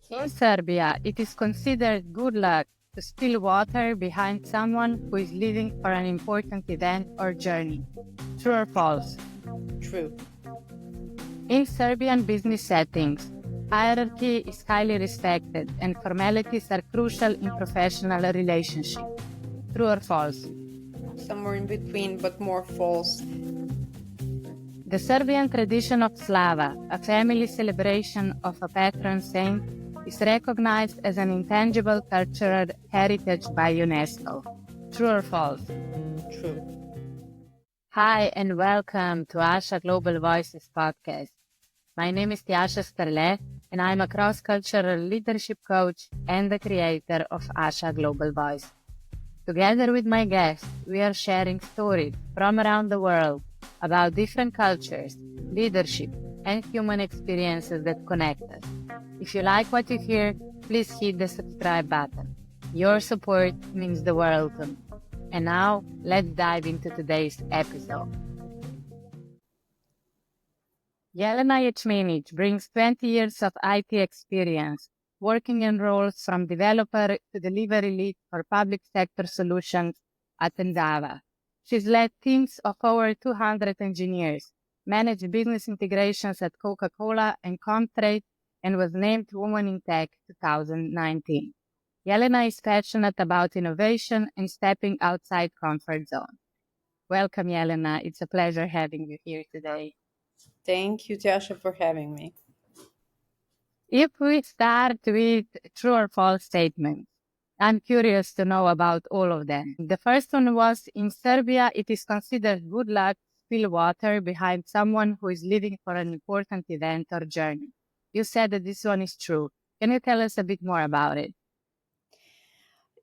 In Serbia, it is considered good luck to spill water behind someone who is leaving for an important event or journey. True or false? True. In Serbian business settings, hierarchy is highly respected and formalities are crucial in professional relationships. True or false? Somewhere in between, but more false. The Serbian tradition of Slava, a family celebration of a patron saint, is recognized as an intangible cultural heritage by UNESCO. True or false? True. Hi and welcome to ASHA Global Voices Podcast. My name is Tjasa Strle and I'm a cross-cultural leadership coach and the creator of ASHA Global Voice. Together with my guests, we are sharing stories from around the world about different cultures, leadership, and human experiences that connect us. If you like what you hear, please hit the subscribe button. Your support means the world to me. And now, let's dive into today's episode. Jelena Ječmenić brings 20 years of IT experience, working in roles from developer to delivery lead for public sector solutions at Endava. She's led teams of over 200 engineers, managed business integrations at Coca-Cola and Comtrade, and was named Woman in Tech 2019. Jelena is passionate about innovation and stepping outside comfort zone. Welcome, Jelena. It's a pleasure having you here today. Thank you, Tjasa, for having me. If we start with true or false statements, I'm curious to know about all of them. The first one was, in Serbia, it is considered good luck to spill water behind someone who is leaving for an important event or journey. You said that this one is true. Can you tell us a bit more about it?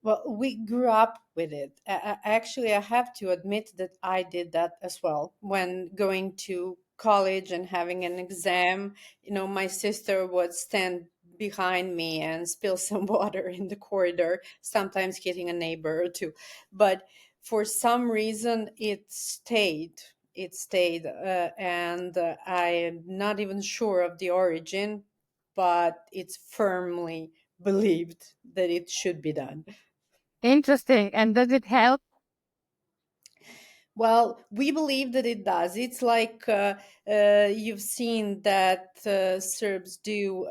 Well, we grew up with it. Actually, I have to admit that I did that as well. When going to college and having an exam, my sister would stand behind me and spill some water in the corridor, sometimes hitting a neighbor or two. But for some reason, it stayed. And I'm not even sure of the origin, but it's firmly believed that it should be done. Interesting. And does it help? Well, we believe that it does. It's like you've seen that Serbs do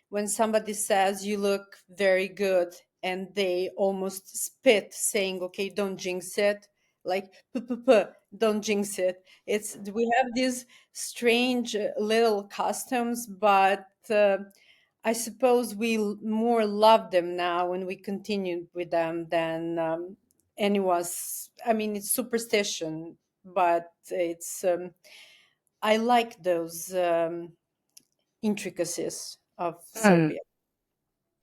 when somebody says you look very good and they almost spit saying, okay, don't jinx it. Like, don't jinx it. We have these strange little customs, but I suppose more love them now and we continue with them than anyone's. I mean, it's superstition, but I like those intricacies of Hmm. Serbia.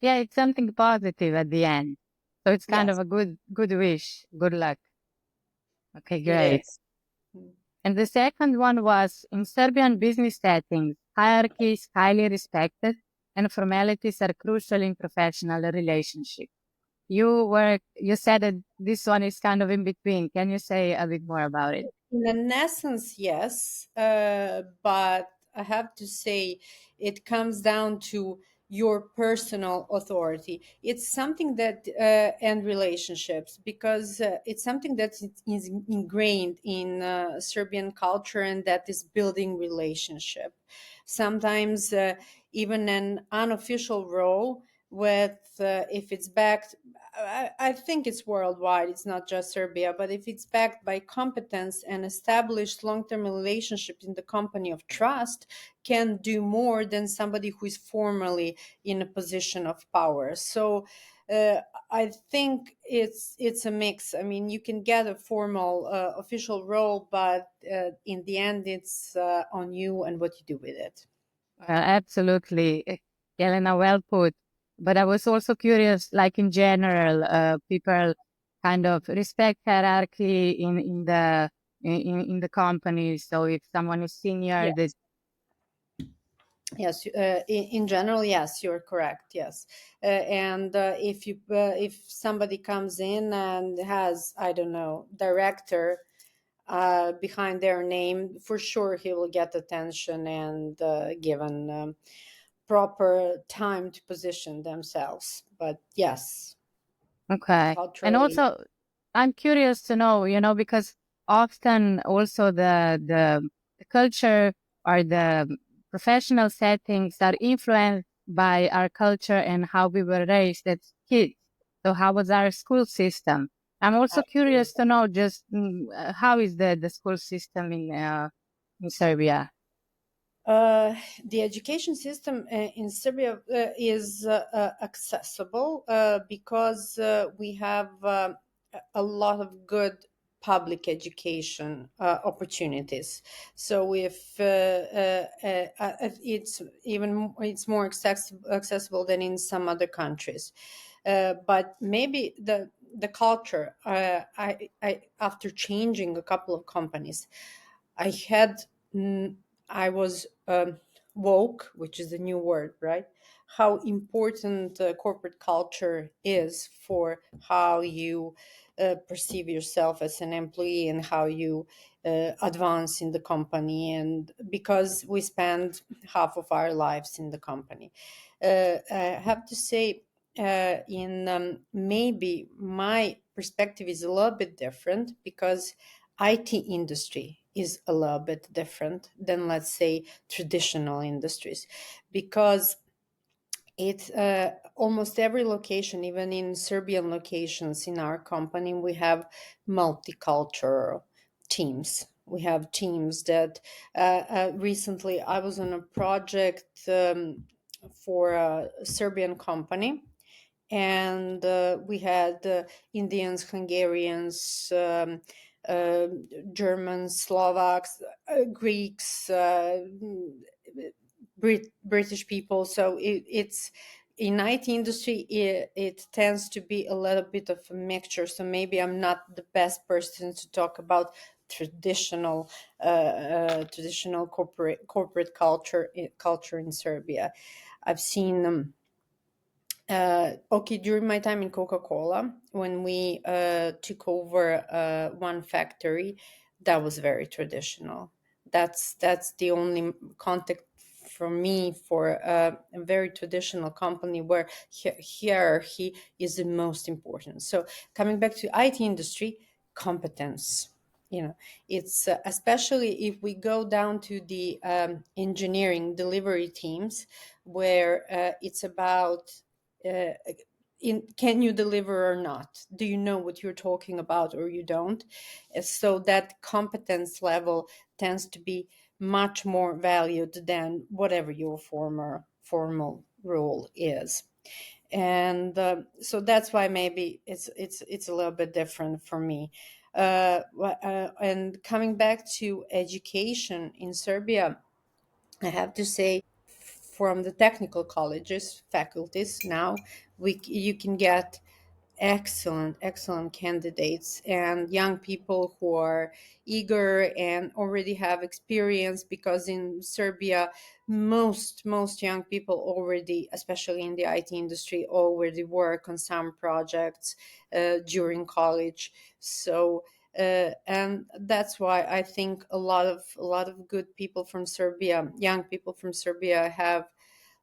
Yeah, it's something positive at the end. So it's kind of Yes, a good wish. Good luck. Okay, it great. is. Mm. And the second one was, in Serbian business settings, hierarchy is highly respected and formalities are crucial in professional relationships. You said that this one is kind of in between. Can you say a bit more about it? In an essence, yes, but I have to say it comes down to your personal authority. It's something that and relationships, because it's something that is ingrained in Serbian culture and that is building relationship. Sometimes even an unofficial role with if it's backed, I think it's worldwide, it's not just Serbia, but if it's backed by competence and established long-term relationships in the company of trust, can do more than somebody who is formally in a position of power. So uh, I think it's a mix. I mean, you can get a formal official role, but in the end, it's on you and what you do with it. Absolutely. Jelena, well put. But I was also curious, like in general, people kind of respect hierarchy in the company. So if someone is senior, that Yes. Yes, in general, yes, you're correct. Yes, and if somebody comes in and has, I don't know, director behind their name, for sure he will get attention and given proper time to position themselves. But yes, Okay. And culturally. also, I'm curious to know, because often also the culture or the professional settings are influenced by our culture and how we were raised as kids. So how was our school system? I'm also curious to know just how is the school system in Serbia? The education system in Serbia is accessible because we have a lot of good public education opportunities. So if it's more accessible than in some other countries. But maybe the culture. I after changing a couple of companies, I had I was woke, which is a new word, right? How important corporate culture is for how you perceive yourself as an employee and how you advance in the company. And because we spend half of our lives in the company, I have to say, in maybe my perspective is a little bit different because IT industry is a little bit different than, let's say, traditional industries, because it almost every location, even in Serbian locations in our company, we have multicultural teams. We have teams that recently I was on a project for a Serbian company, and we had Indians, Hungarians, uh, Germans, Slovaks, Greeks, British people. So it's in IT industry, it tends to be a little bit of a mixture. So maybe I'm not the best person to talk about traditional corporate culture in Serbia. I've seen them. Okay, during my time in Coca-Cola, when we took over one factory, that was very traditional. That's the only contact for me for a very traditional company where hierarchy is the most important. So coming back to IT industry, competence. It's especially if we go down to the engineering delivery teams, where it's about uh, can you deliver or not? Do you know what you're talking about or you don't? So that competence level tends to be much more valued than whatever your formal role is. And so that's why maybe it's a little bit different for me. And coming back to education in Serbia, I have to say, from the technical colleges faculties now, you can get excellent candidates and young people who are eager and already have experience, because in Serbia most young people already, especially in the IT industry, already work on some projects during college. So and that's why I think a lot of good people from Serbia, young people from Serbia, have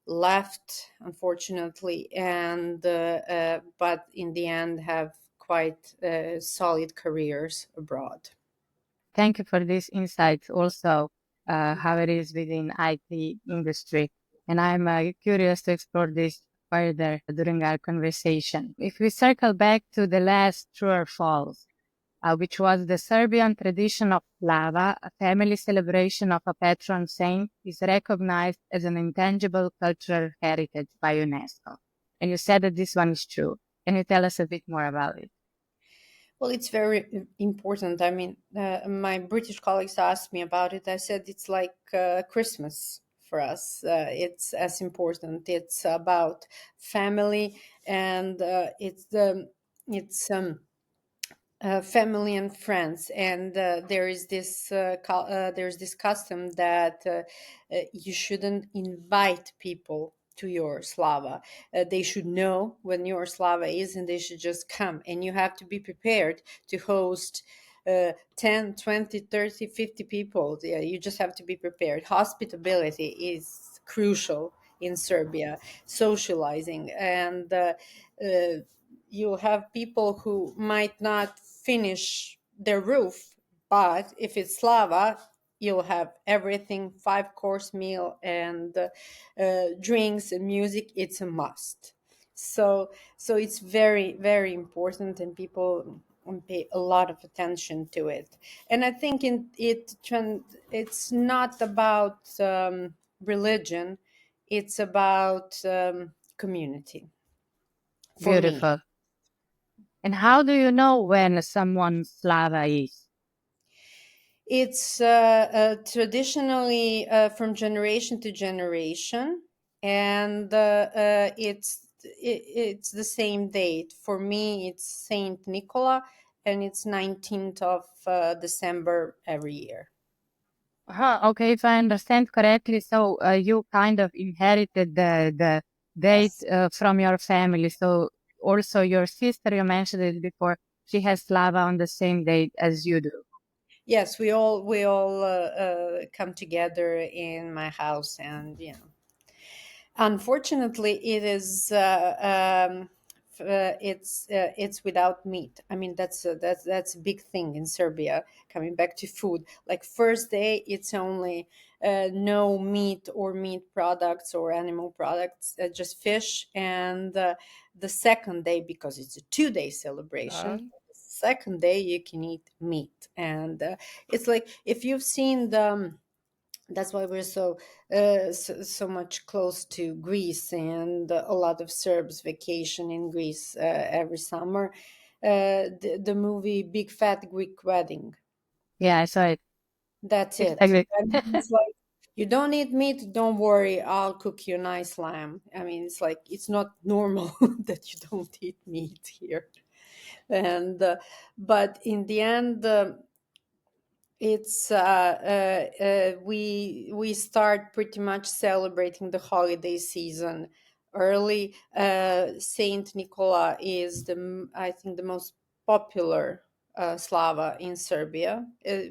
left, unfortunately, and but in the end have quite solid careers abroad. Thank you for this insight also, how it is within IT industry. And I'm curious to explore this further during our conversation. If we circle back to the last true or false, which was the Serbian tradition of Slava, a family celebration of a patron saint, is recognized as an intangible cultural heritage by UNESCO. And you said that this one is true. Can you tell us a bit more about it? Well, it's very important. I mean, my British colleagues asked me about it. I said it's like Christmas for us. It's as important. It's about family, and it's family and friends. And there's this custom that you shouldn't invite people to your Slava. They should know when your Slava is, and they should just come, and you have to be prepared to host 10, 20, 30, 50 people. Yeah, you just have to be prepared. Hospitality is crucial in Serbia, socializing. And you have people who might not finish their roof, but if it's Slava, you'll have everything, five-course meal, and drinks and music. It's a must. So it's very, very important, and people pay a lot of attention to it. And I think it's not about religion, it's about community for me. Beautiful. And how do you know when someone Slava is? It's traditionally from generation to generation, and it's the same date. For me, it's Saint Nicola, and it's 19th of December every year. Okay, if I understand correctly, so you kind of inherited the date Yes. from your family. So also your sister, you mentioned it before, she has Slava on the same date as you do. Yes, we all come together in my house, and unfortunately, it is it's without meat. I mean, that's a big thing in Serbia. Coming back to food, like first day, it's only no meat or meat products or animal products, just fish. And the second day, because it's a 2 day celebration, the second day you can eat meat. And it's like, if you've seen the that's why we're so much close to Greece, and a lot of Serbs vacation in Greece every summer. The movie Big Fat Greek Wedding. Yeah, I saw it. That's it. Exactly. And it's like, you don't eat meat, don't worry, I'll cook you a nice lamb. I mean, it's like, it's not normal that you don't eat meat here. And but in the end, it's we start pretty much celebrating the holiday season early. Saint Nicola is I think the most popular Slava in Serbia.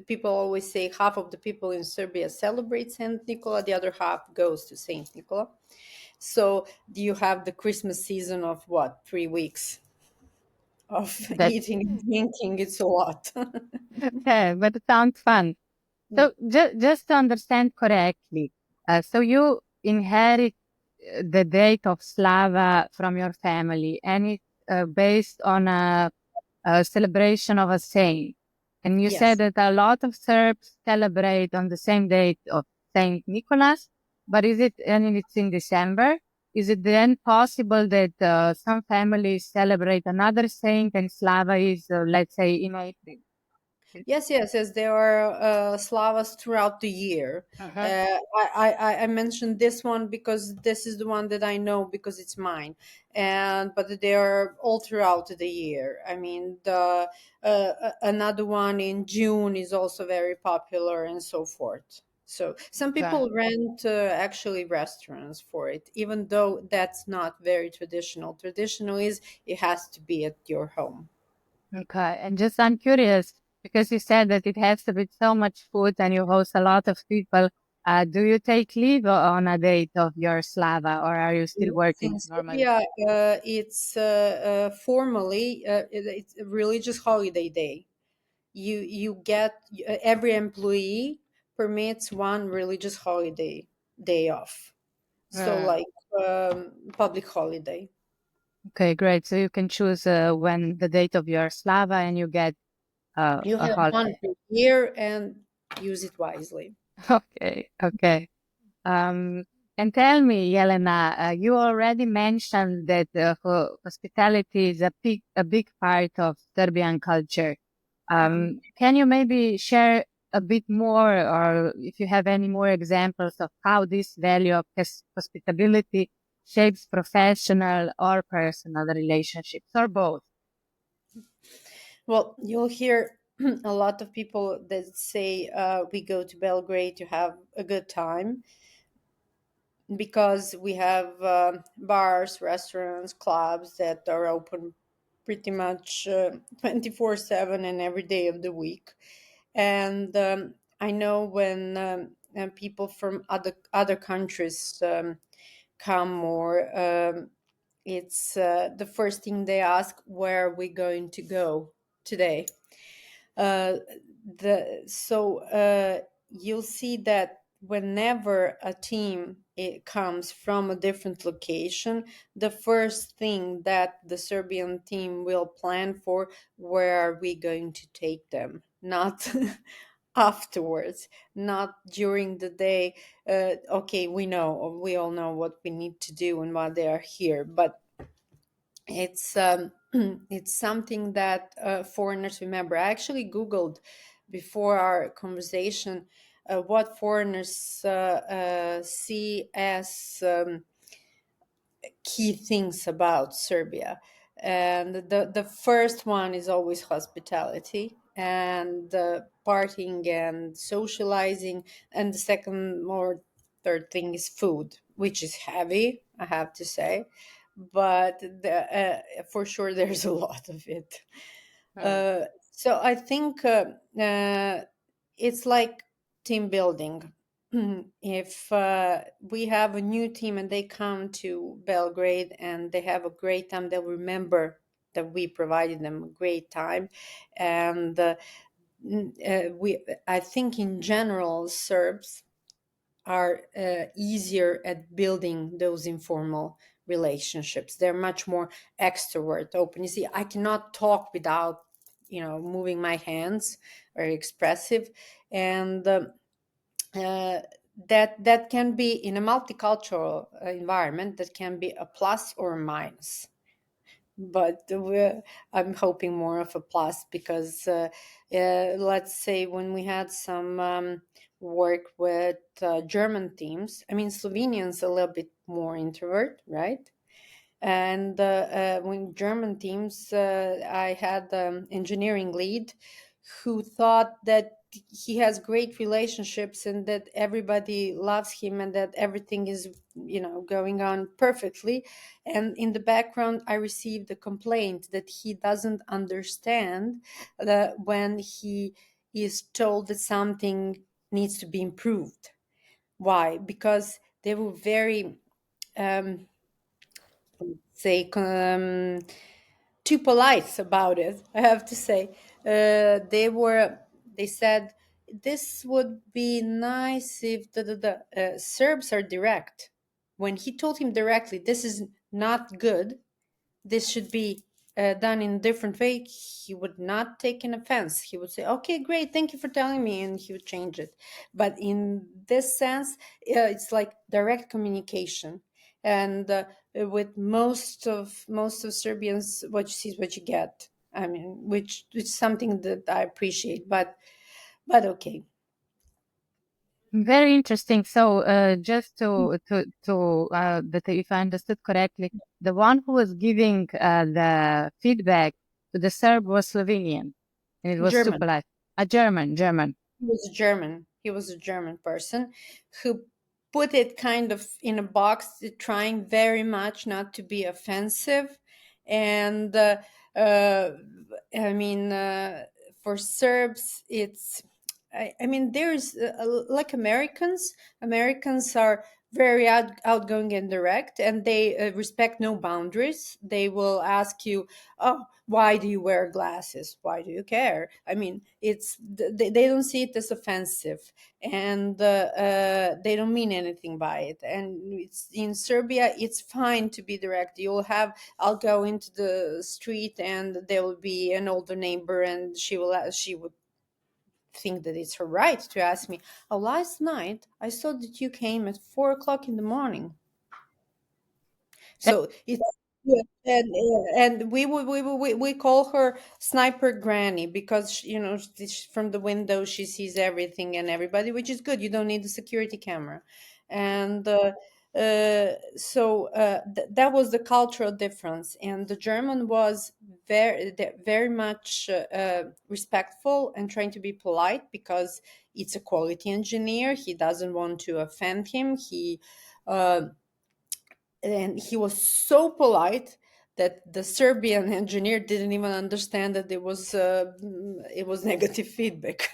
People always say half of the people in Serbia celebrate Saint Nicola, the other half goes to Saint Nicola. So you have the Christmas season of what, 3 weeks of That eating and drinking. It's a lot. yeah, but it sounds fun. So just to understand correctly, so you inherit the date of Slava from your family, and it's based on a celebration of a saint. And you said Yes. that a lot of Serbs celebrate on the same date of Saint Nicholas, but is it, and it's in December? Is it then possible that some families celebrate another saint and Slava is, let's say, in April? Yes. There are Slavas throughout the year. Uh-huh. I mentioned this one because this is the one that I know because it's mine, and but they are all throughout the year. I mean, the another one in June is also very popular, and so forth. So some Okay. people rent actually restaurants for it, even though that's not very traditional. Traditional is it has to be at your home. Okay. And just I'm curious because you said that it has to be so much food and you host a lot of people. Do you take leave on a date of your Slava or are you still In working normally? Serbia, it's formally it's a religious holiday day. You get every employee permits one religious holiday day off. So Uh, like public holiday. okay, great. So you can choose when the date of your Slava and you get You a have one holiday. per year and use it wisely. Okay, okay. Um, and tell me, Jelena, you already mentioned that hospitality is a big part of Serbian culture. Mhm. Can you maybe share a bit more, or if you have any more examples of how this value of hospitality shapes professional or personal relationships, or both? Well, you'll hear a lot of people that say we go to Belgrade to have a good time because we have bars, restaurants, clubs that are open pretty much 24/7 and every day of the week. And I know when people from other countries come more. It's the first thing they ask, where are we going to go today? Uh, you'll see that whenever a team it comes from a different location, the first thing that the Serbian team will plan for, where are we going to take them? Not afterwards, not during the day. Okay, we all know what we need to do and why they are here, but it's it's something that foreigners remember. I actually Googled before our conversation what foreigners see as key things about Serbia. And the first one is always hospitality and partying and socializing. And the second or third thing is food, which is heavy, I have to say. But for sure, there's a lot of it. Hmm. So I think it's like team building. If we have a new team and they come to Belgrade and they have a great time, they'll remember that we provided them a great time. And I think in general, Serbs are easier at building those informal relationships. They're much more extrovert, open. You see, I cannot talk without, moving my hands, very expressive, and that can be in a multicultural environment. That can be a plus or a minus, but I'm hoping more of a plus because let's say when we had some work with German teams, I mean, Slovenians a little bit more introvert, right? And when German teams, I had engineering lead who thought that he has great relationships and that everybody loves him and that everything is, going on perfectly. And in the background, I received a complaint that he doesn't understand that when he is told that something needs to be improved. Why? Because they were very um, say too polite about it, I have to say. They said this would be nice if Serbs are direct. When he told him directly, this is not good, this should be done in a different way, he would not take an offense. He would say, okay, great, thank you for telling me, and he would change it. But in this sense, it's like direct communication. And with most of Serbians, what you see is what you get. I mean, which is something that I appreciate. But okay. Very interesting. So, just that if I understood correctly, the one who was giving the feedback to the Serb was Slovenian, and it was German. super light. A German. He was German. He was a German person who put it kind of in a box, trying very much not to be offensive. And uh, I mean, for Serbs, it's. I mean, there's like Americans. Americans are very outgoing and direct, and they respect no boundaries. They will ask you, "Oh, why do you wear glasses? Why do you care?" I mean, they don't see it as offensive, and they don't mean anything by it. And it's in Serbia, it's fine to be direct. I'll go into the street and there will be an older neighbor, and she would think that it's her right to ask me, "Oh, last night I saw that you came at 4 o'clock in the morning." That, So it's yeah, and we call her Sniper Granny because from the window she sees everything and everybody, which is good. You don't need a security camera, and that was the cultural difference. And the German was very much respectful and trying to be polite because it's a quality engineer. He doesn't want to offend him. Uh, and he was so polite that the Serbian engineer didn't even understand that it was negative feedback.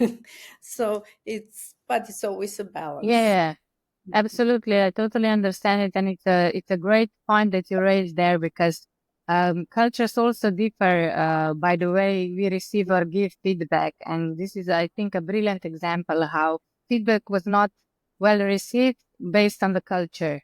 So it's always a balance. yeah. Absolutely, I totally understand it, and it's a great point that you raised there because cultures also differ by the way we receive or give feedback, and this is, I think, a brilliant example how feedback was not well received based on the culture.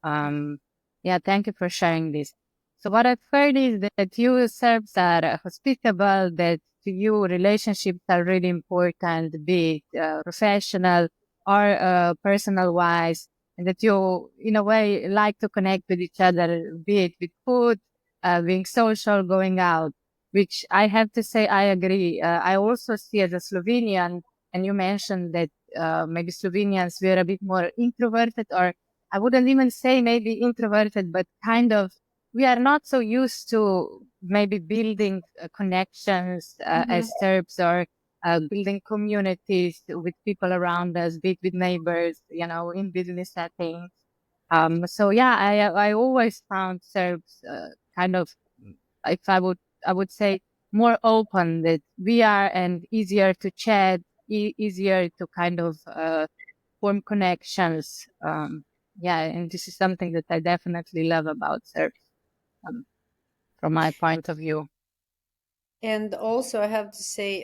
Um, yeah, thank you for sharing this. So what I've heard is that you Serbs are hospitable, that to you relationships are really important, be it professional or personal wise, and that you, in a way, like to connect with each other, be it with food, being social, going out, which I have to say I agree. I also see as a Slovenian, and you mentioned that maybe Slovenians were a bit more introverted, or I wouldn't even say maybe introverted, but kind of, we are not so used to maybe building connections Mhm. as Serbs, or building communities with people around us, be it with neighbors, in business settings. So yeah, I always found Serbs kind of, if I would say, more open, that we are, and easier to chat, easier to kind of form connections. Yeah, and this is something that I definitely love about Serbs, um, from my point of view. And also, I have to say,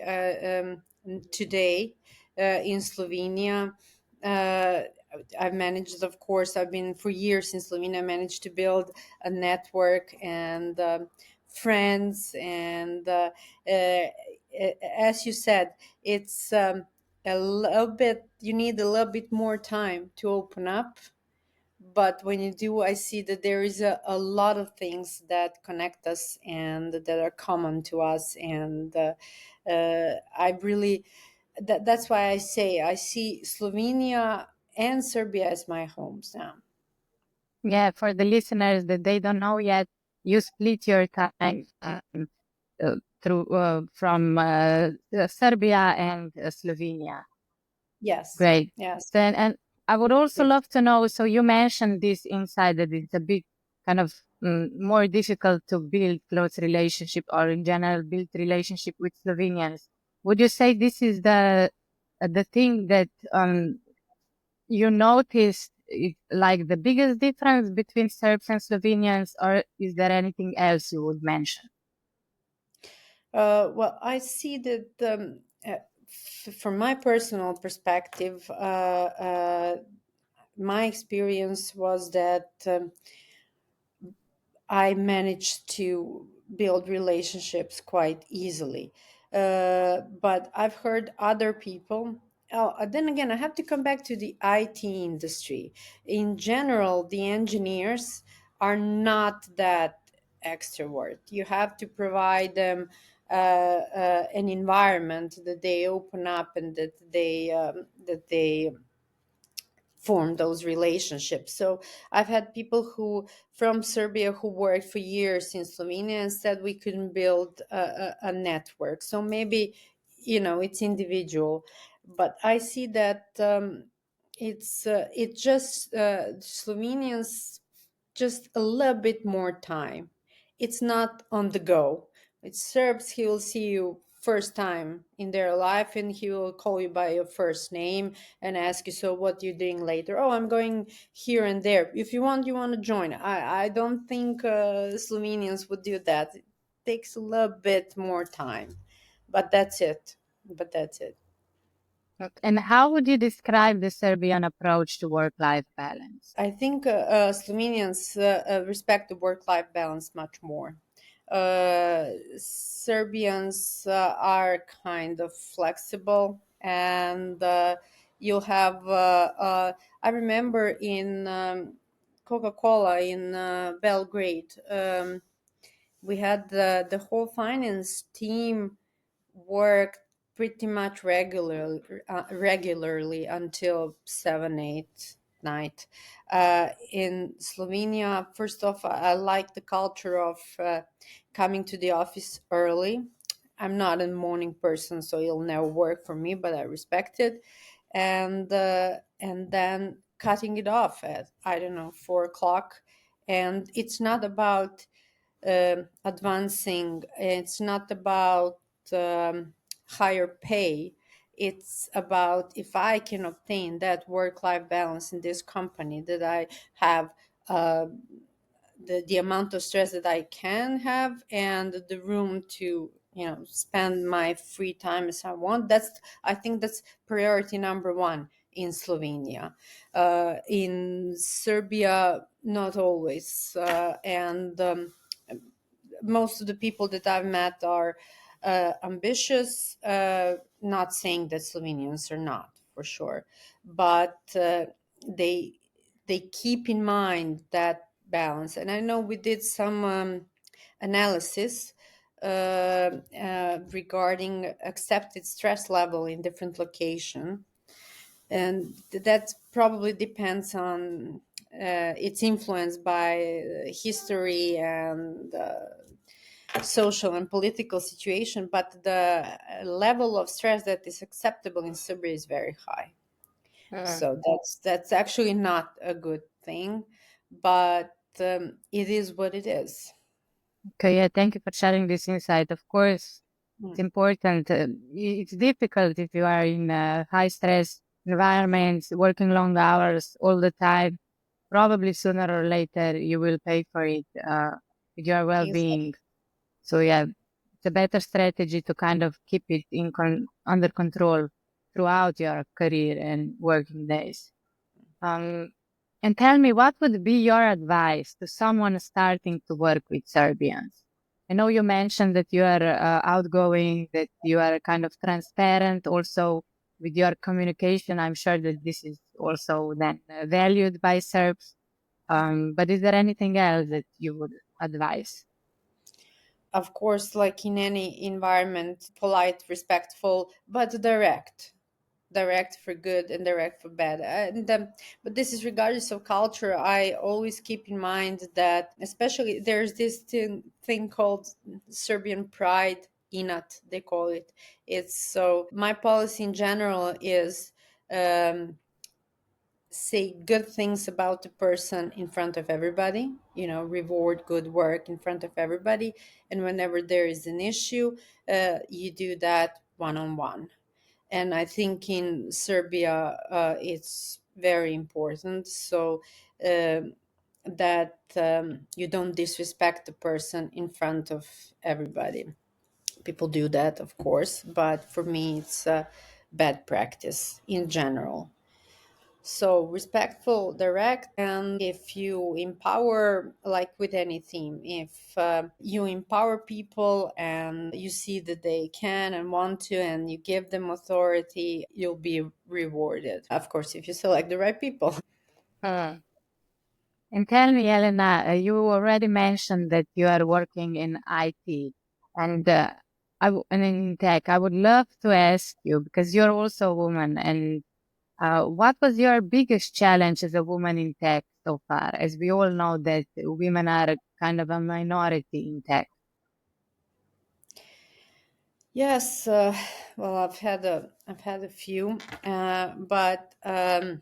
today in Slovenia, uh, I've managed, of course, I've been for years in Slovenia, I managed to build a network and friends. And as you said, it's a little bit, you need a little bit more time to open up. But when you do, I see that there is a lot of things that connect us and that are common to us. And I really, that's why I say I see Slovenia and Serbia as my homes now. Yeah, for the listeners that they don't know yet, you split your time through from Serbia and Slovenia. Yes, Great. yes, Then, and I would also yes. love to know. So you mentioned this inside that it's a bit kind of more difficult to build close relationship, or in general build relationship with Slovenians. Would you say this is the thing that you noticed, like the biggest difference between Serbs and Slovenians, or is there anything else you would mention? Well, I see that from my personal perspective, my experience was that I managed to build relationships quite easily. But I've heard other people. Oh, then again, I have to come back to the IT industry. In general, the engineers are not that extrovert. You have to provide them an environment that they open up and that they form those relationships. So I've had people who from Serbia who worked for years in Slovenia and said we couldn't build a network. So maybe it's individual, but I see that it just Slovenians just a little bit more time. It's not on the go. With Serbs, he will see you first time in their life and he will call you by your first name and ask you, so what you doing later? Oh, I'm going here and there. If you want to join. I don't think Slovenians would do that. It takes a little bit more time, but that's it. But that's it. And how would you describe the Serbian approach to work-life balance? I think Slovenians respect the work-life balance much more. Serbians are kind of flexible, and you'll have. I remember in Coca-Cola in Belgrade, we had the whole finance team worked pretty much regularly until 7, 8 night. In Slovenia, first off, I like the culture of coming to the office early. I'm not a morning person, so it'll never work for me, but I respect it. And then cutting it off at, I don't know, 4 o'clock. And it's not about advancing. It's not about higher pay. It's about, if I can obtain that work-life balance in this company, that I have uh, the amount of stress that I can have and the room to spend my free time as I want. I think that's priority number one in Slovenia. In Serbia, not always, and most of the people that I've met are ambitious. Not saying that Slovenians are not, for sure, but they they keep in mind that balance. And I know we did some analysis regarding accepted stress level in different location, and that probably depends on it's influenced by history and social and political situation, but the level of stress that is acceptable in Serbia is very high. Uh, So that's actually not a good thing, but it is what it is. okay, yeah, thank you for sharing this insight. Of course, it's Mm. important. It's difficult if you are in a high stress environments, working long hours all the time. Probably sooner or later you will pay for it with your well-being. So yeah, it's a better strategy to kind of keep it under control throughout your career and working days. Um, and tell me, what would be your advice to someone starting to work with Serbians? I know you mentioned that you are outgoing, that you are kind of transparent also with your communication. I'm sure that this is also then valued by Serbs. But is there anything else that you would advise? Of course, like in any environment, polite, respectful, but direct for good and direct for bad. And but this is regardless of culture. I always keep in mind that, especially, there's this thing called Serbian pride, inat they call it. It's so my policy in general is um, say good things about the person in front of everybody, reward good work in front of everybody, and whenever there is an issue, you do that one on one. And I think in Serbia, it's very important. So that you don't disrespect the person in front of everybody. People do that, of course, but for me, it's a bad practice in general. So respectful, direct, and if you empower, like with any team, if you empower people and you see that they can and want to, and you give them authority, you'll be rewarded. Of course, if you select the right people. Hmm. And tell me, Jelena, you already mentioned that you are working in IT and and in tech. I would love to ask you because you're also a woman, and what was your biggest challenge as a woman in tech so far? As we all know that women are kind of a minority in tech. Yes, well, I've had a few, but I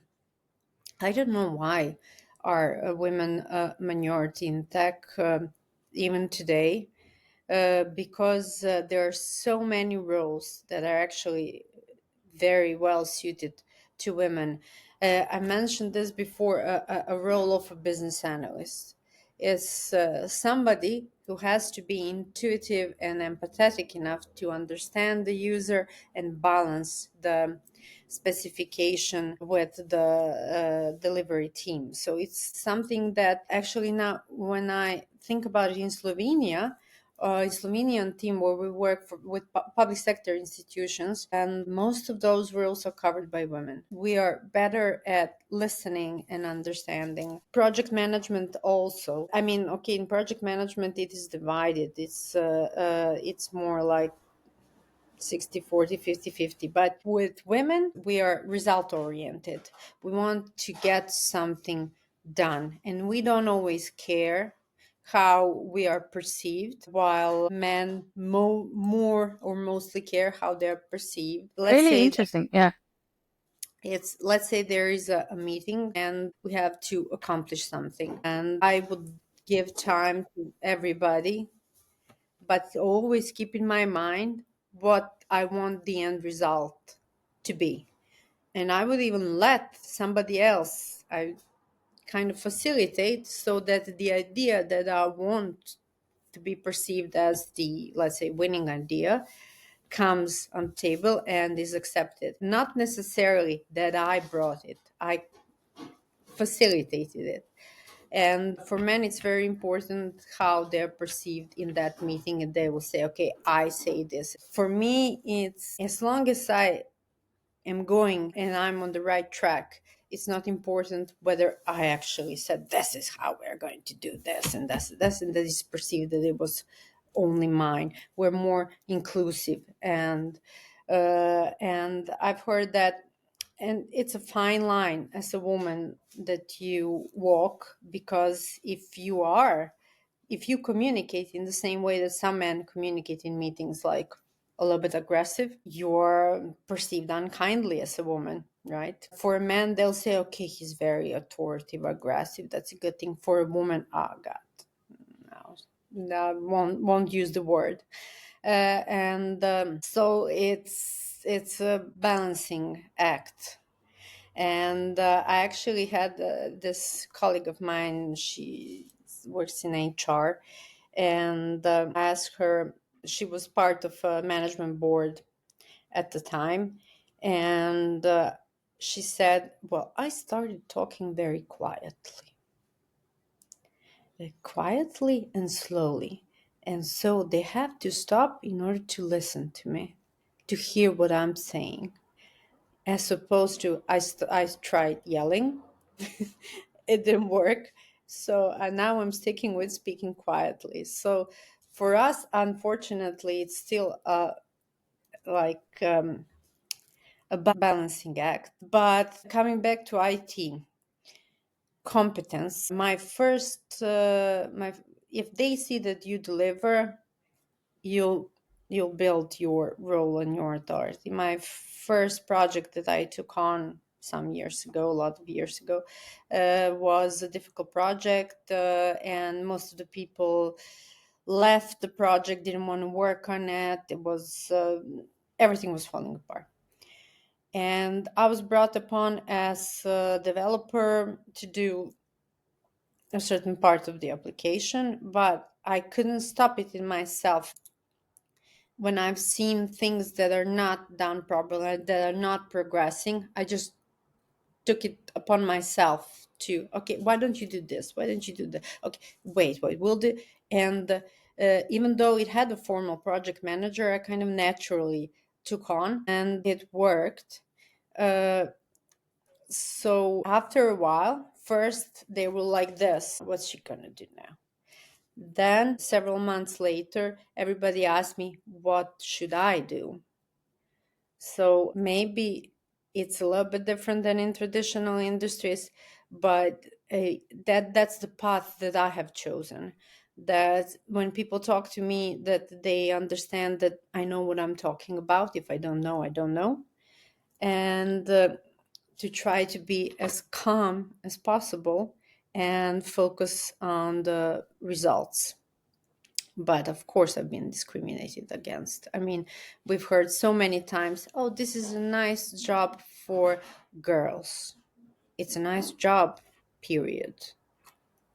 don't know why are women minority in tech even today, because there are so many roles that are actually very well suited to women. I mentioned this before, a role of a business analyst is somebody who has to be intuitive and empathetic enough to understand the user and balance the specification with the delivery team. So it's something that actually, now when I think about it, in Slovenian team where we work with public sector institutions, and most of those roles are covered by women. We are better at listening and understanding. Project management also. I mean, okay, in project management it is divided. It's more like 60-40, 50-50. But with women, we are result oriented. We want to get something done, and we don't always care how we are perceived, while men more or mostly care how they're perceived. Let's Really say interesting. Yeah. there is a meeting and we have to accomplish something, and I would give time to everybody, but always keep in my mind what I want the end result. to be. And I would even let somebody else, I kind of facilitate, so that the idea that I want to be perceived as the, let's say, winning idea comes on the table and is accepted. Not necessarily that I brought it, I facilitated it. And for men, it's very important how they're perceived in that meeting. And they will say, okay, I say this. For me, it's as long as I am going and I'm on the right track, it's not important whether I actually said, this is how we're going to do this and this, and that is perceived that it was only mine. We're more inclusive. And I've heard that, and it's a fine line as a woman that you walk, because if you communicate in the same way that some men communicate in meetings, like a little bit aggressive, you're perceived unkindly as a woman, right? For a man, they'll say, okay, he's very authoritative, aggressive. That's a good thing. For a woman, oh God, no, won't use the word. So it's a balancing act. And I actually had this colleague of mine, she works in HR, and I asked her, she was part of a management board at the time, and she said, well, I started talking very quietly and slowly. And so they have to stop in order to listen to me, to hear what I'm saying, as opposed to I tried yelling. It didn't work. So now I'm sticking with speaking quietly. So for us, unfortunately, it's still like a balancing act. But coming back to IT competence, my first, if they see that you deliver, you'll build your role and your authority. My first project that I took on some years ago, a lot of years ago, was a difficult project, and most of the people left the project, didn't want to work on it. It was everything was falling apart. And I was brought upon as a developer to do a certain part of the application, but I couldn't stop it in myself. When I've seen things that are not done properly, that are not progressing, I just took it upon myself to, okay, why don't you do this? Why don't you do that? Okay, wait, we'll do. And even though it had a formal project manager, I kind of naturally took on, and it worked. So after a while, first they were like this, what's she gonna do now? Then several months later, everybody asked me, what should I do? So maybe it's a little bit different than in traditional industries, but that's the path that I have chosen. That when people talk to me, that they understand that I know what I'm talking about. If I don't know, I don't know. And to try to be as calm as possible and focus on the results. But of course, I've been discriminated against. I mean, we've heard so many times, oh, this is a nice job for girls. It's a nice job, period.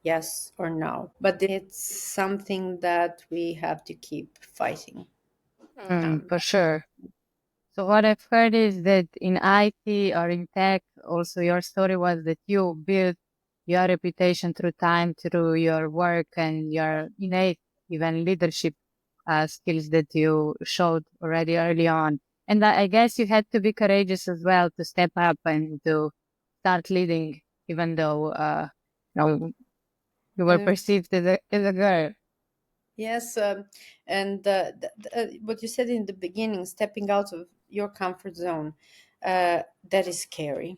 Yes or no. But it's something that we have to keep fighting. For sure. So what I've heard is that in IT or in tech, also your story was that you built your reputation through time, through your work and your innate even leadership skills that you showed already early on. And I guess you had to be courageous as well to step up and to start leading, even though you know, you were Uh, perceived as a girl. Yes, and what you said in the beginning, stepping out of your comfort zone, that is scary,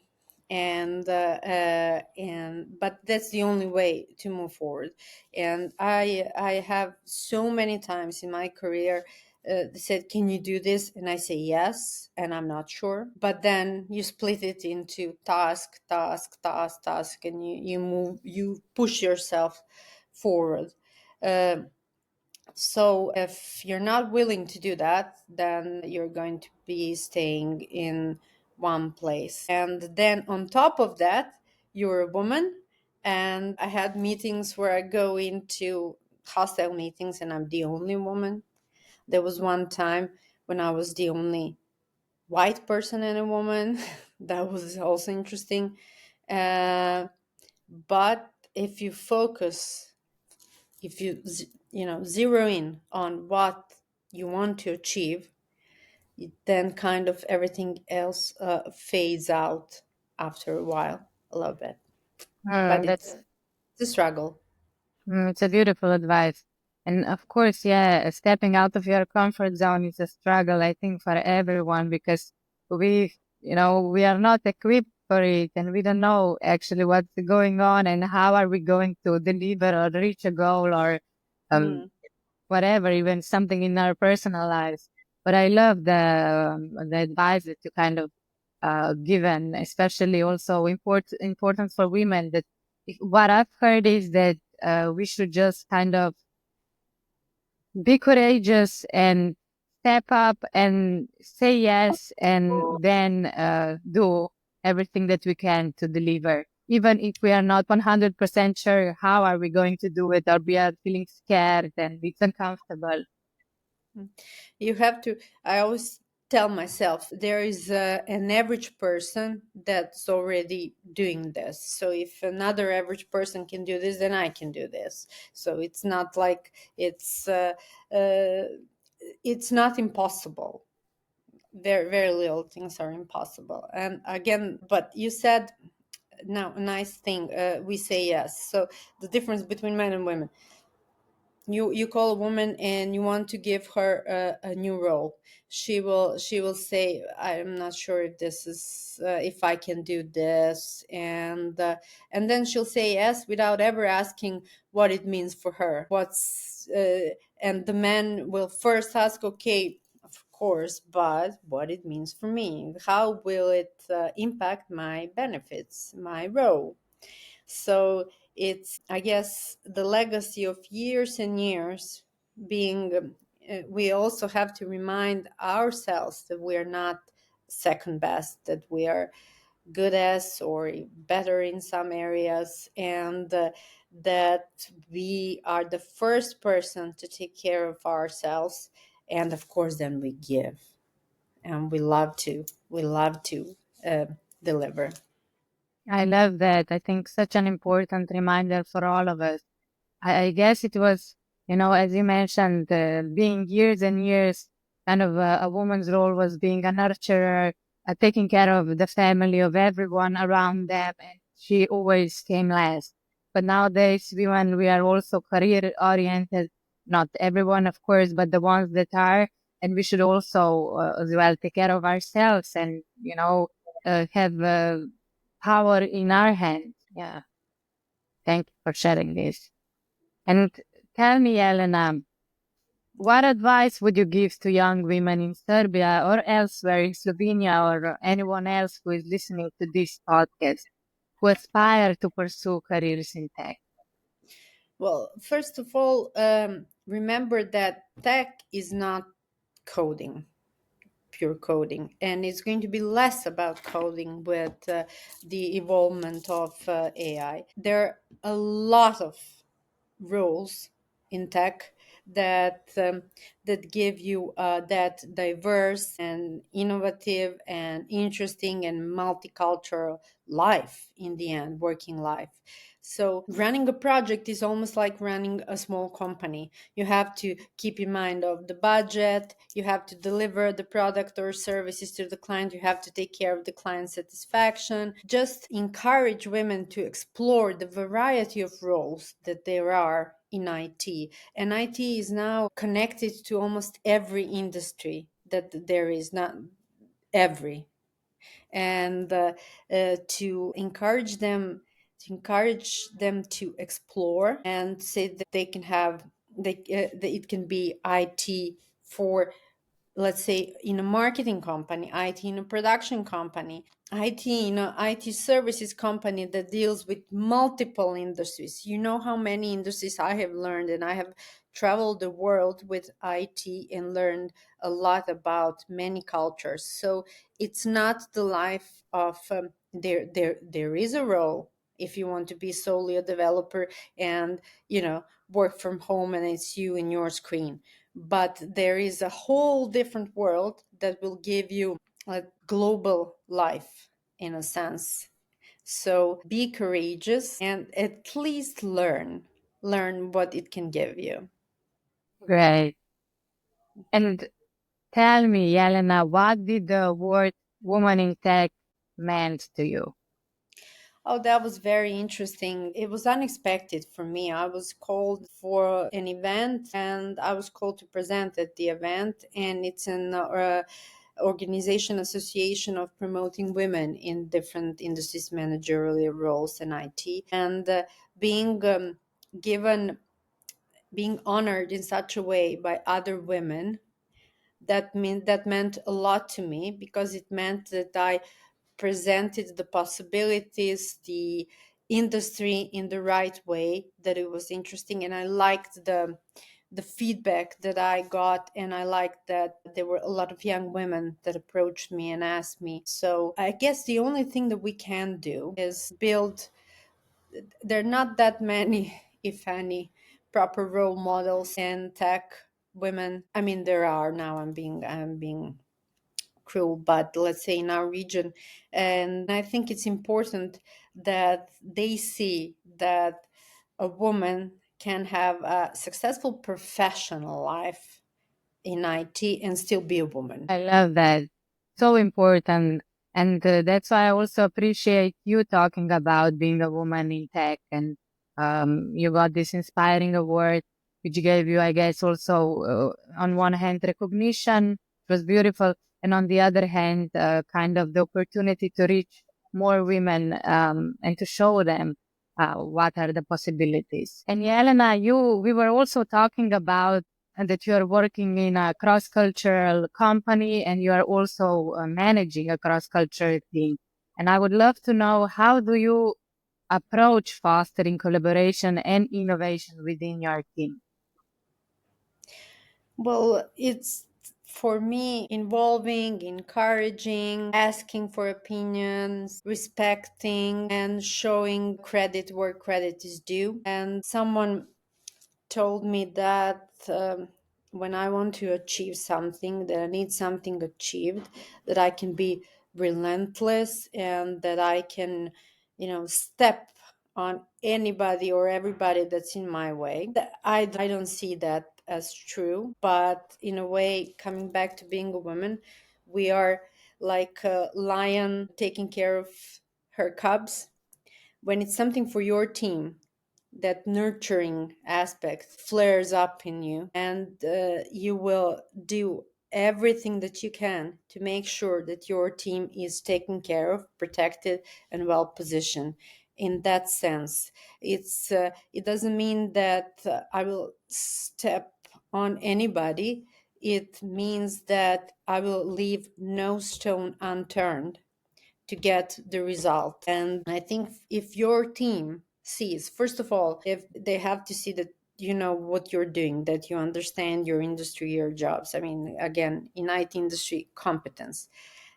and but that's the only way to move forward. And I have so many times in my career they said, "Can you do this?" And I say yes, and I'm not sure. But then you split it into task, and you push yourself forward. Uh, so if you're not willing to do that, then you're going to be staying in one place. And then on top of that, you're a woman. And I had meetings where I go into hostile meetings and I'm the only woman. There was one time when I was the only white person and a woman. That was also interesting. But if you focus, if you zero in on what you want to achieve, then kind of everything else fades out after a while a little bit. But That's it's a struggle. it's a beautiful advice. And of course, yeah, stepping out of your comfort zone is a struggle, I think, for everyone because we are not equipped for it and we don't know actually what's going on and how are we going to deliver or reach a goal or um, Mm. whatever, even something in our personal lives. But I love the advice that you kind of given, especially also important for women. That what I've heard is that we should just kind of be courageous and step up and say yes, and then do everything that we can to deliver. Even if we are not 100% sure how are we going to do it, or we are feeling scared and it's uncomfortable. You have to, I always tell myself, there is an average person that's already doing this. So if another average person can do this, then I can do this. So it's not like it's not impossible. Very, very little things are impossible. And again, but you said now a nice thing, we say yes. So the difference between men and women, you call a woman and you want to give her a new role, she will say, I'm not sure if this is if I can do this, and then she'll say yes without ever asking what it means for her, what's and the man will first ask, okay, of course, but what it means for me, how will it impact my benefits, my role. So it's, I guess, the legacy of years and years being. We also have to remind ourselves that we are not second best, that we are good as or better in some areas, and that we are the first person to take care of ourselves. And of course, then we give, and we love to uh, deliver. I love that. I think such an important reminder for all of us. I guess it was, as you mentioned, being years and years, kind of a woman's role was being a nurturer, taking care of the family, of everyone around them, and she always came last. But nowadays, we are also career oriented. Not everyone, of course, but the ones that are, and we should also as well take care of ourselves and have power in our hands. Yeah, thank you for sharing this. And tell me, Jelena, what advice would you give to young women in Serbia or elsewhere in Slovenia or anyone else who is listening to this podcast who aspire to pursue careers in tech? Well, first of all, remember that tech is not coding, pure coding, and it's going to be less about coding with the involvement of AI. There are a lot of roles in tech that give you that diverse and innovative and interesting and multicultural life, in the end, working life. So running a project is almost like running a small company. You have to keep in mind of the budget, you have to deliver the product or services to the client, you have to take care of the client satisfaction. Just encourage women to explore the variety of roles that there are in IT. And IT is now connected to almost every industry that there is, not every. And to encourage them to explore and say that they can have that it can be IT for, let's say, in a marketing company, IT in a production company, IT in a IT services company that deals with multiple industries. You know how many industries I have learned and I have traveled the world with IT and learned a lot about many cultures. So it's not the life of there is a role if you want to be solely a developer and work from home and it's you and your screen. But there is a whole different world that will give you a global life in a sense. So be courageous and at least learn what it can give you. Great. And tell me, Jelena, what did the word woman in tech meant to you? Oh, that was very interesting. It was unexpected for me. I was called for an event and I was called to present at the event, and it's an organization association of promoting women in different industries, managerial roles and IT. And being given, being honored in such a way by other women, that meant a lot to me, because it meant that I presented the possibilities, the industry in the right way, that it was interesting. And I liked the feedback that I got, and I liked that there were a lot of young women that approached me and asked me. So I guess the only thing that we can do is build. There are not that many, if any, proper role models in tech, women. I mean, there are now. I'm being cruel, but let's say in our region. And I think it's important that they see that a woman can have a successful professional life in IT and still be a woman. I love that. So important. And that's why I also appreciate you talking about being a woman in tech. And you got this inspiring award, which gave you, I guess, also on one hand, recognition. It was beautiful. And on the other hand, kind of the opportunity to reach more women and to show them what are the possibilities. And Jelena, we were also talking about and that you are working in a cross-cultural company and you are also managing a cross-cultural team. And I would love to know, how do you approach fostering collaboration and innovation within your team? Well, it's for me involving, encouraging, asking for opinions, respecting, and showing credit where credit is due. And someone told me that when I want to achieve something, that I need something achieved, that I can be relentless and that I can, step on anybody or everybody that's in my way. I don't see that as true, but in a way, coming back to being a woman, we are like a lion taking care of her cubs. When it's something for your team, that nurturing aspect flares up in you, and you will do everything that you can to make sure that your team is taken care of, protected, and well positioned. In that sense, it doesn't mean that I will step on anybody. It means that I will leave no stone unturned to get the result. And I think if your team sees, first of all, if they have to see that you know what you're doing, that you understand your industry, your jobs. I mean, again, in IT industry, competence.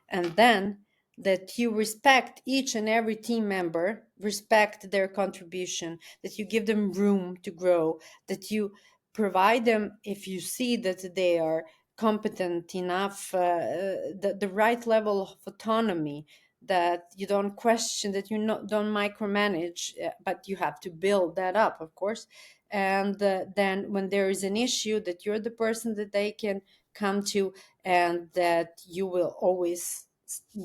And then that you respect each and every team member, respect their contribution, that you give them room to grow, that you provide them, if you see that they are competent enough, the right level of autonomy, that you don't question, that you don't micromanage, but you have to build that up, of course. And then when there is an issue, that you're the person that they can come to, and that you will always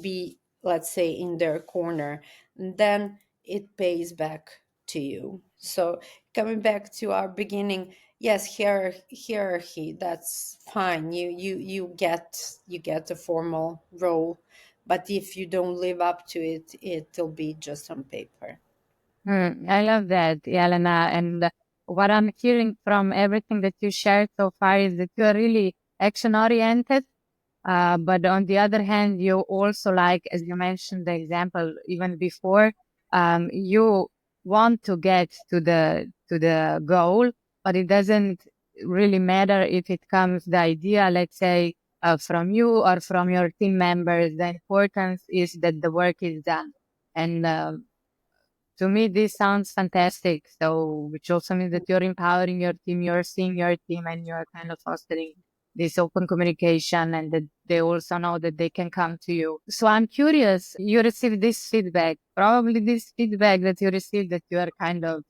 be, let's say, in their corner. And then it pays back to you. So coming back to our beginning, yes, hierarchy, that's fine. You get a formal role, but if you don't live up to it, it'll be just on paper. I love that, Jelena. And what I'm hearing from everything that you shared so far is that you are really action oriented. But on the other hand, you also, like, as you mentioned the example even before, you want to get to the goal, but it doesn't really matter if it comes the idea, let's say, from you or from your team members. The importance is that the work is done. And to me, this sounds fantastic. So, which also means that you're empowering your team, you're seeing your team, and you're kind of fostering this open communication, and that they also know that they can come to you. So, I'm curious, you received this feedback, probably this feedback that you received that you are kind of,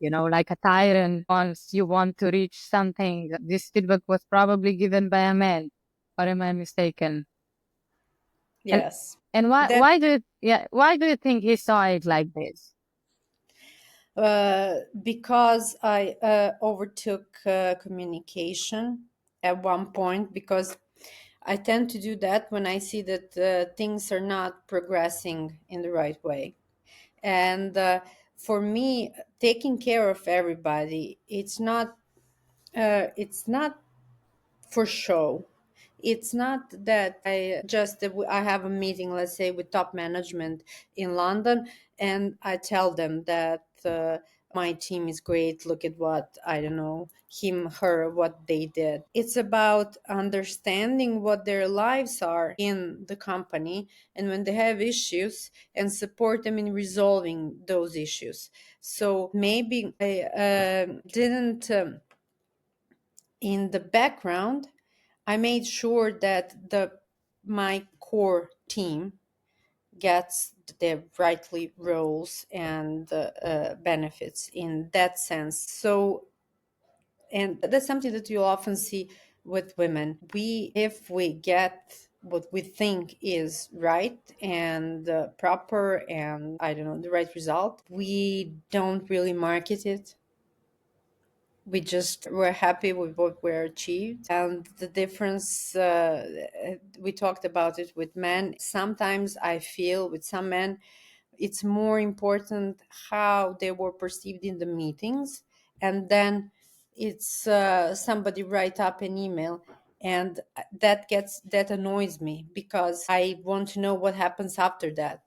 like a tyrant once you want to reach something. This feedback was probably given by a man, or am I mistaken? And Yes. and That why do you think he saw it like this? because I overtook communication at one point, because I tend to do that when I see that things are not progressing in the right way. And for me, taking care of everybody, it's not for show. It's not that I have a meeting, let's say, with top management in London, and I tell them that my team is great. Look at what, I don't know, him, her, what they did. It's about understanding what their lives are in the company, and when they have issues, and support them in resolving those issues. So maybe I didn't. In the background, I made sure that my core team gets their rightly roles and benefits in that sense. So, and that's something that you often see with women. If we get what we think is right and proper, and I don't know, the right result, we don't really market it. We're happy with what we're achieved. And the difference, we talked about it with men. Sometimes I feel with some men it's more important how they were perceived in the meetings, and then it's somebody write up an email, and that annoys me, because I want to know what happens after that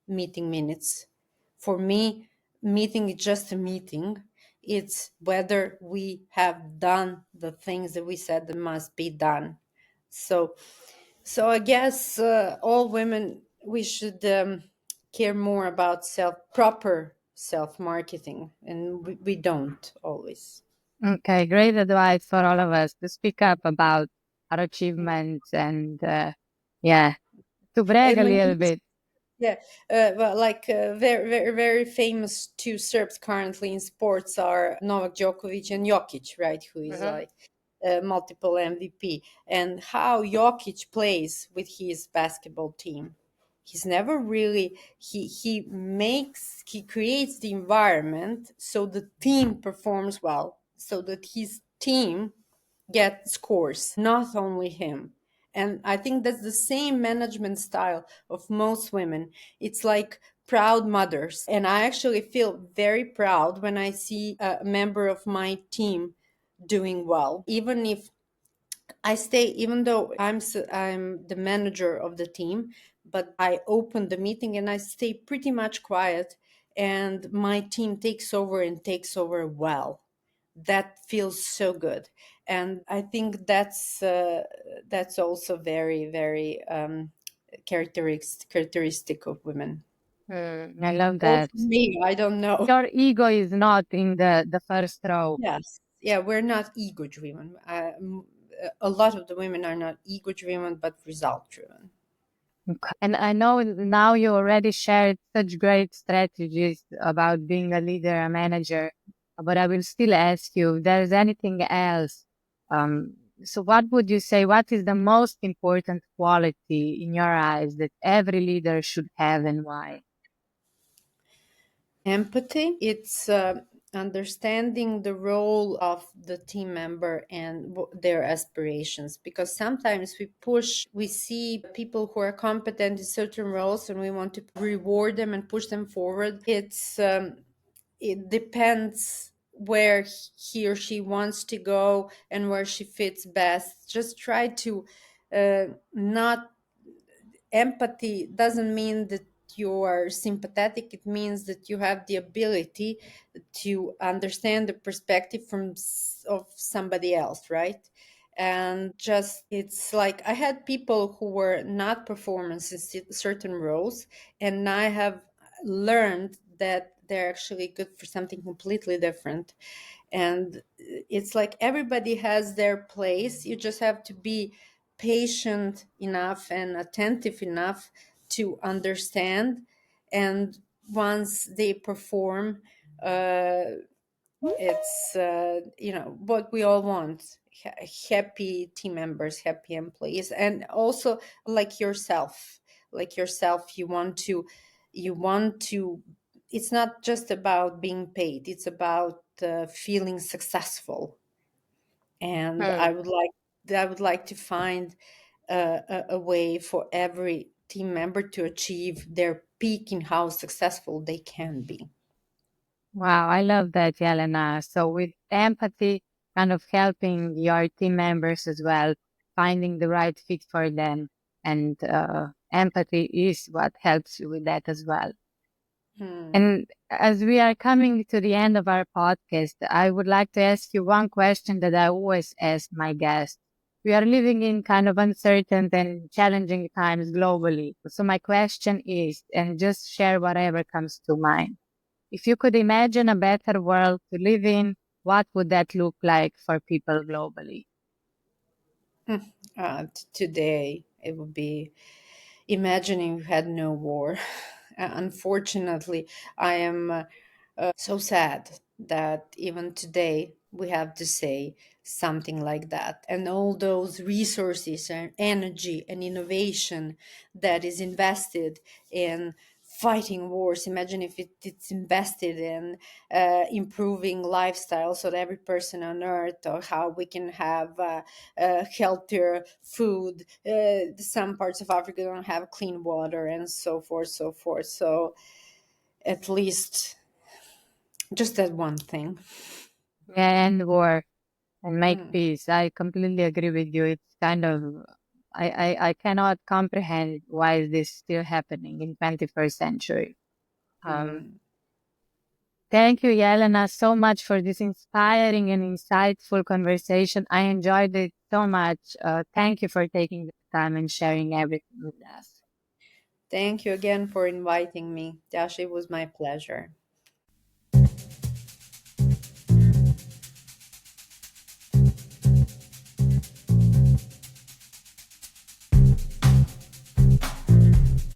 meeting minutes. For me, meeting is just a meeting. It's whether we have done the things that we said that must be done. So I guess all women, we should care more about proper self marketing, and we don't always. Okay, great advice for all of us to speak up about our achievements and, yeah, to brag And a when little you bit. Yeah, well, like very, very, very famous two Serbs currently in sports are Novak Djokovic and Jokic, right? Who is Mhm. like multiple MVP, and how Jokic plays with his basketball team. He's never really he creates the environment so the team performs well, so that his team get scores, not only him. And I think that's the same management style of most women. It's like proud mothers. And I actually feel very proud when I see a member of my team doing well. Even though I'm the manager of the team, but I open the meeting and I stay pretty much quiet, and my team takes over, and takes over well. That feels so good. And I think that's also very, very characteristic of women. I love Or that. for me, I don't know. Your ego is not in the first row. Yes, yeah, we're not ego driven. A lot of the women are not ego driven, but result driven. Okay. And I know now you already shared such great strategies about being a leader, a manager, but I will still ask you if there's anything else. Um, so what would you say, what is the most important quality in your eyes that every leader should have, and why? Empathy, it's understanding the role of the team member and their aspirations, because sometimes we see people who are competent in certain roles, and we want to reward them and push them forward. It depends where he or she wants to go and where she fits best. Just try to not empathy doesn't mean that you are sympathetic, it means that you have the ability to understand the perspective of somebody else, right? And just, it's like I had people who were not performers in certain roles, and I have learned that they're actually good for something completely different. And it's like everybody has their place. You just have to be patient enough and attentive enough to understand. And once they perform, uh, it's what we all want: happy team members, happy employees, and also like yourself, you want to it's not just about being paid, it's about feeling successful. And Hmm. I would like to find a way for every team member to achieve their peak in how successful they can be. Wow, I love that, Jelena. So with empathy, kind of helping your team members as well, finding the right fit for them. And empathy is what helps you with that as well. Hmm. And as we are coming to the end of our podcast, I would like to ask you one question that I always ask my guests. We are living in kind of uncertain and challenging times globally. So my question is, and just share whatever comes to mind. If you could imagine a better world to live in, what would that look like for people globally? Today, it would be imagining we had no war. Unfortunately, I am so sad that even today we have to say something like that. And all those resources and energy and innovation that is invested in fighting wars, imagine if it's invested in improving lifestyle so that every person on earth, or how we can have healthier food. Some parts of Africa don't have clean water, and so forth, so forth. So at least just that one thing. And war and make Mm, peace. I completely agree with you. It's kind of, I cannot comprehend why is this still happening in 21st century. Um, mm. Thank you, Jelena, so much for this inspiring and insightful conversation. I enjoyed it so much. Thank you for taking the time and sharing everything with us. Thank you again for inviting me. Dash, it was my pleasure.